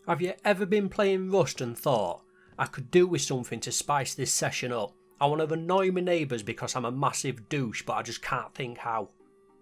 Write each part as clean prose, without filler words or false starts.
Have you ever been playing Rust and thought, I could do with something to spice this session up? I want to annoy my neighbours because I'm a massive douche, but I just can't think how.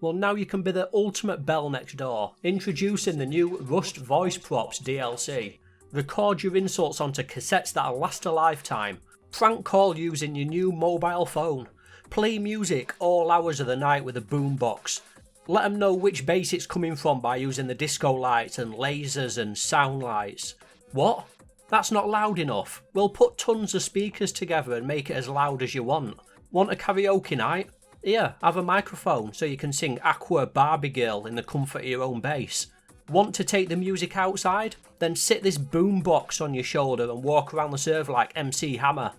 Well, now you can be the ultimate bell next door. Introducing the new Rust Voice Props DLC. Record your insults onto cassettes that'll last a lifetime. Prank call using your new mobile phone. Play music all hours of the night with a boombox. Let them know which bass it's coming from by using the disco lights and lasers and sound lights. What? That's not loud enough. We'll put tons of speakers together and make it as loud as you want. Want a karaoke night? Here, have a microphone so you can sing Aqua Barbie Girl in the comfort of your own bass. Want to take the music outside? Then sit this boombox on your shoulder and walk around the server like MC Hammer.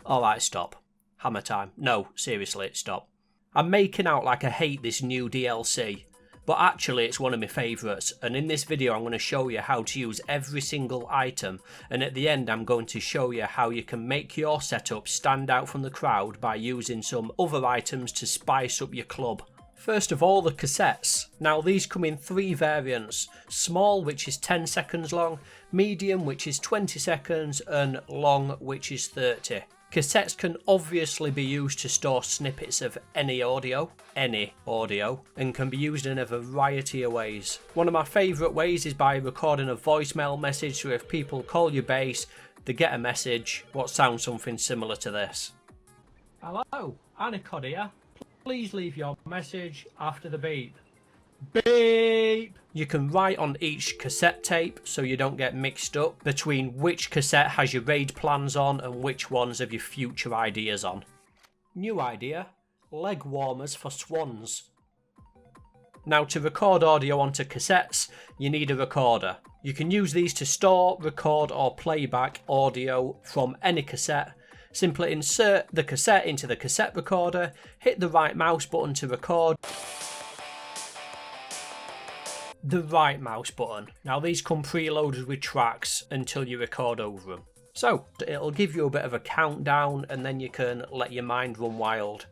Alright, stop. Hammer time. No, seriously, stop. I'm making out like I hate this new DLC, but actually it's one of my favourites, and in this video I'm going to show you how to use every single item, and at the end I'm going to show you how you can make your setup stand out from the crowd by using some other items to spice up your club. First of all, the cassettes. Now these come in 3 variants: small, which is 10 seconds long, medium, which is 20 seconds, and long, which is 30. Cassettes can obviously be used to store snippets of any audio, and can be used in a variety of ways. One of my favourite ways is by recording a voicemail message, so if people call your bass, they get a message what sounds something similar to this. Hello, AniCod here. Please leave your message after the beep. Beep! You can write on each cassette tape so you don't get mixed up between which cassette has your raid plans on and which ones have your future ideas on. New idea: leg warmers for swans. Now, to record audio onto cassettes, you need a recorder. You can use these to store, record or playback audio from any cassette. Simply insert the cassette into the cassette recorder, hit the right mouse button to record. The right mouse button. Now these come preloaded with tracks until you record over them. So it'll give you a bit of a countdown and then you can let your mind run wild.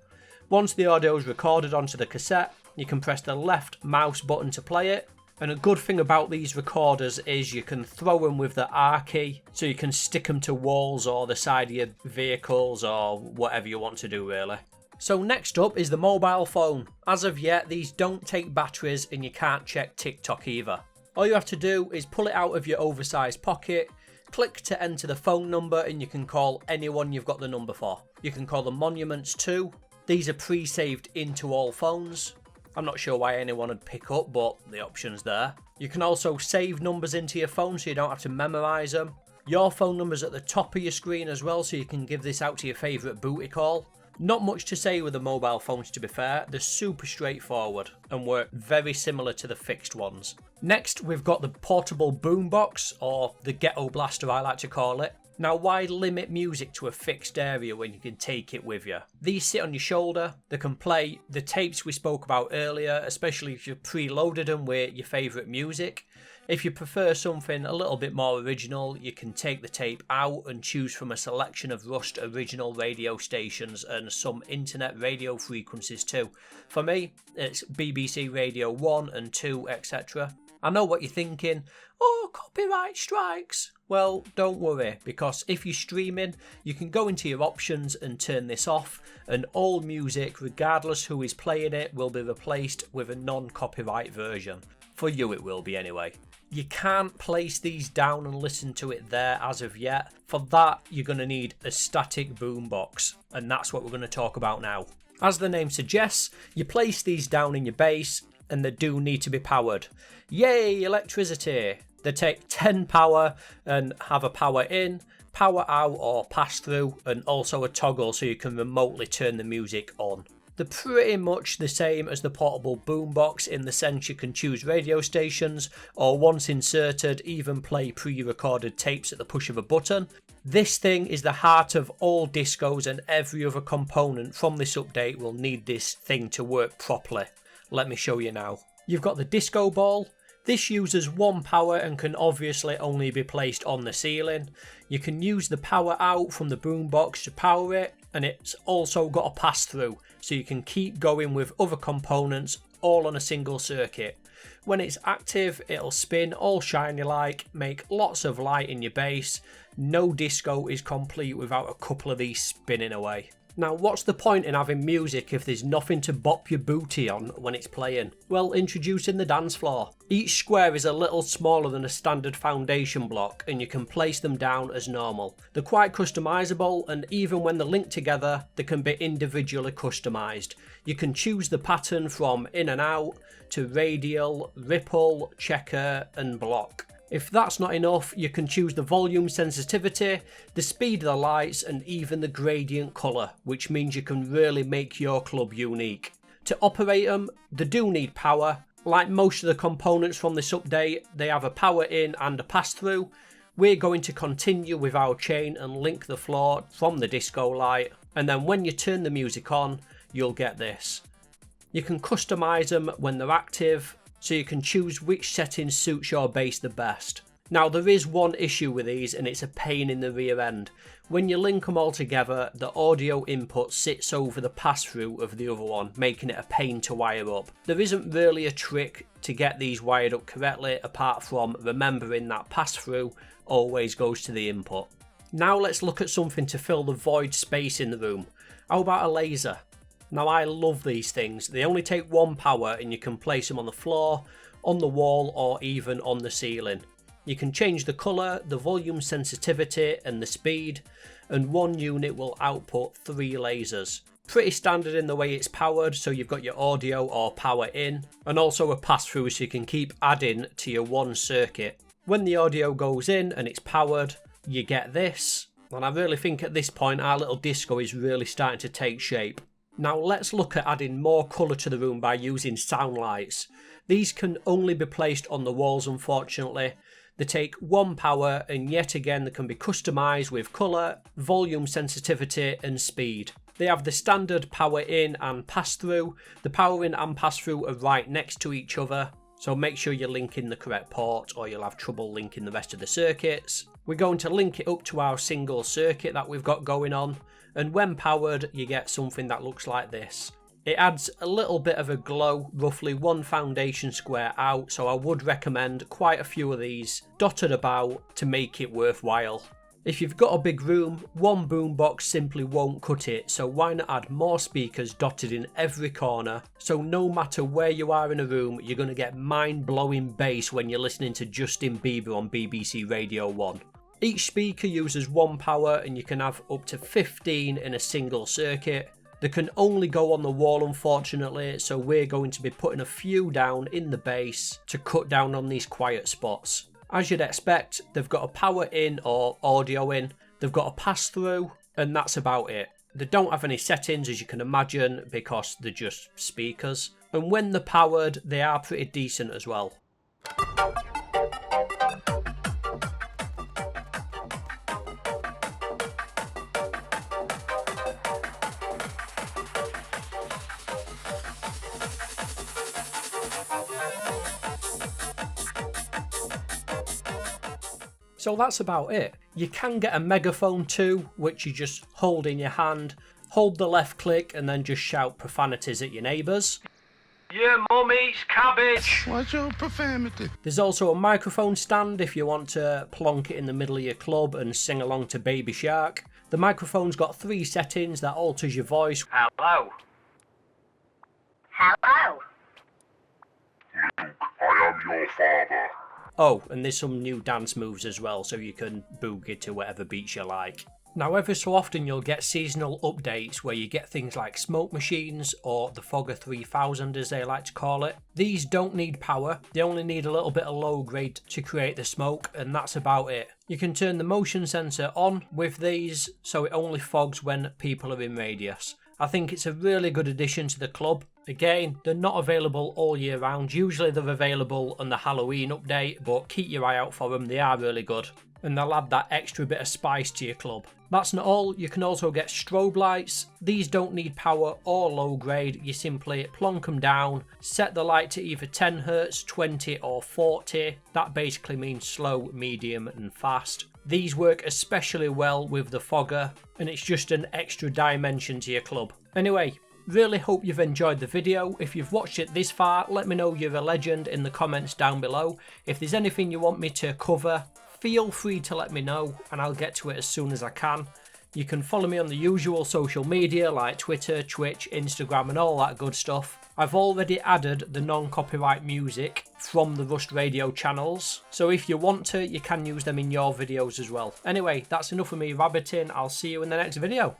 Once the audio is recorded onto the cassette, you can press the left mouse button to play it. And a good thing about these recorders is you can throw them with the R key, so you can stick them to walls or the side of your vehicles or whatever you want to do really. So next up is the mobile phone. As of yet, these don't take batteries and you can't check TikTok either. All you have to do is pull it out of your oversized pocket, click to enter the phone number, and you can call anyone you've got the number for. You can call them monuments too. These are pre-saved into all phones. I'm not sure why anyone would pick up, but the option's there. You can also save numbers into your phone so you don't have to memorise them. Your phone number's at the top of your screen as well, so you can give this out to your favourite booty call. Not much to say with the mobile phones, to be fair. They're super straightforward and work very similar to the fixed ones. Next, we've got the portable boombox, or the ghetto blaster I like to call it. Now, why limit music to a fixed area when you can take it with you? These sit on your shoulder. They can play the tapes we spoke about earlier, especially if you've preloaded them with your favourite music. If you prefer something a little bit more original, you can take the tape out and choose from a selection of Rust original radio stations and some internet radio frequencies too. For me, it's BBC Radio 1 and 2, etc. I know what you're thinking, oh, copyright strikes. Well, don't worry, because if you're streaming, you can go into your options and turn this off, and all music, regardless who is playing it, will be replaced with a non-copyright version. For you it will be anyway. You can't place these down and listen to it there as of yet. For that, you're going to need a static boombox, and that's what we're going to talk about now. As the name suggests, you place these down in your bass, and they do need to be powered. Yay, electricity! They take 10 power and have a power in, power out or pass through, and also a toggle so you can remotely turn the music on. They're pretty much the same as the portable boombox in the sense you can choose radio stations, or once inserted, even play pre-recorded tapes at the push of a button. This thing is the heart of all discos, and every other component from this update will need this thing to work properly. Let me show you now. You've got the disco ball. This uses 1 power and can obviously only be placed on the ceiling. You can use the power out from the boombox to power it, and it's also got a pass through, so you can keep going with other components all on a single circuit. When it's active, it'll spin all shiny like, make lots of light in your bass. No disco is complete without a couple of these spinning away. Now, what's the point in having music if there's nothing to bop your booty on when it's playing? Well, introducing the dance floor. Each square is a little smaller than a standard foundation block, and you can place them down as normal. They're quite customizable, and even when they're linked together, they can be individually customized. You can choose the pattern from in and out to radial, ripple, checker, and block. If that's not enough, you can choose the volume sensitivity, the speed of the lights, and even the gradient colour, which means you can really make your club unique. To operate them, they do need power. Like most of the components from this update, they have a power in and a pass-through. We're going to continue with our chain and link the floor from the disco light, and then when you turn the music on, you'll get this. You can customise them when they're active, so you can choose which setting suits your bass the best. Now, there is one issue with these, and it's a pain in the rear end. When you link them all together, the audio input sits over the pass-through of the other one, making it a pain to wire up. There isn't really a trick to get these wired up correctly apart from remembering that pass-through always goes to the input. Now let's look at something to fill the void space in the room. How about a laser? Now, I love these things. They only take one power and you can place them on the floor, on the wall, or even on the ceiling. You can change the colour, the volume sensitivity and the speed, and one unit will output 3 lasers. Pretty standard in the way it's powered, so you've got your audio or power in, and also a pass-through so you can keep adding to your one circuit. When the audio goes in and it's powered, you get this, and I really think at this point our little disco is really starting to take shape. Now let's look at adding more colour to the room by using sound lights. These can only be placed on the walls, unfortunately. They take one power, and yet again they can be customised with colour, volume sensitivity and speed. They have the standard power in and pass through. The power in and pass through are right next to each other, so make sure you're linking the correct port or you'll have trouble linking the rest of the circuits. We're going to link it up to our single circuit that we've got going on, and when powered you get something that looks like this. It adds a little bit of a glow, roughly 1 foundation square out, so I would recommend quite a few of these dotted about to make it worthwhile. If you've got a big room, one boombox simply won't cut it, so why not add more speakers dotted in every corner, so no matter where you are in a room, you're going to get mind-blowing bass when you're listening to Justin Bieber on BBC Radio 1. Each speaker uses 1 power and you can have up to 15 in a single circuit. They can only go on the wall, unfortunately, so we're going to be putting a few down in the bass to cut down on these quiet spots. As you'd expect, they've got a power in or audio in, they've got a pass through, and that's about it. They don't have any settings, as you can imagine, because they're just speakers. And when they're powered, they are pretty decent as well. So that's about it. You can get a megaphone too, which you just hold in your hand, hold the left click and then just shout profanities at your neighbours. Your mum eats cabbage! What's your profanity? There's also a microphone stand if you want to plonk it in the middle of your club and sing along to Baby Shark. The microphone's got 3 settings that alters your voice. Hello. Hello. Luke, I am your father. Oh, and there's some new dance moves as well, so you can boogie to whatever beats you like. Now, every so often you'll get seasonal updates where you get things like smoke machines, or the Fogger 3000 as they like to call it. These don't need power, they only need a little bit of low grade to create the smoke, and that's about it. You can turn the motion sensor on with these, so it only fogs when people are in radius. I think it's a really good addition to the club. Again, they're not available all year round. Usually they're available on the Halloween update, but keep your eye out for them, they are really good. And they'll add that extra bit of spice to your club. That's not all, you can also get strobe lights. These don't need power or low grade, you simply plonk them down, set the light to either 10Hz, 20 or 40. That basically means slow, medium and fast. These work especially well with the Fogger, and it's just an extra dimension to your club. Anyway, Really hope you've enjoyed the video. If you've watched it this far, let me know you're a legend in the comments down below. If there's anything you want me to cover, feel free to let me know and I'll get to it as soon as I can. You can follow me on the usual social media like Twitter, Twitch, Instagram and all that good stuff. I've already added the non-copyright music from the Rust Radio channels, so if you want to, you can use them in your videos as well. Anyway, that's enough of me rabbiting. I'll see you in the next video.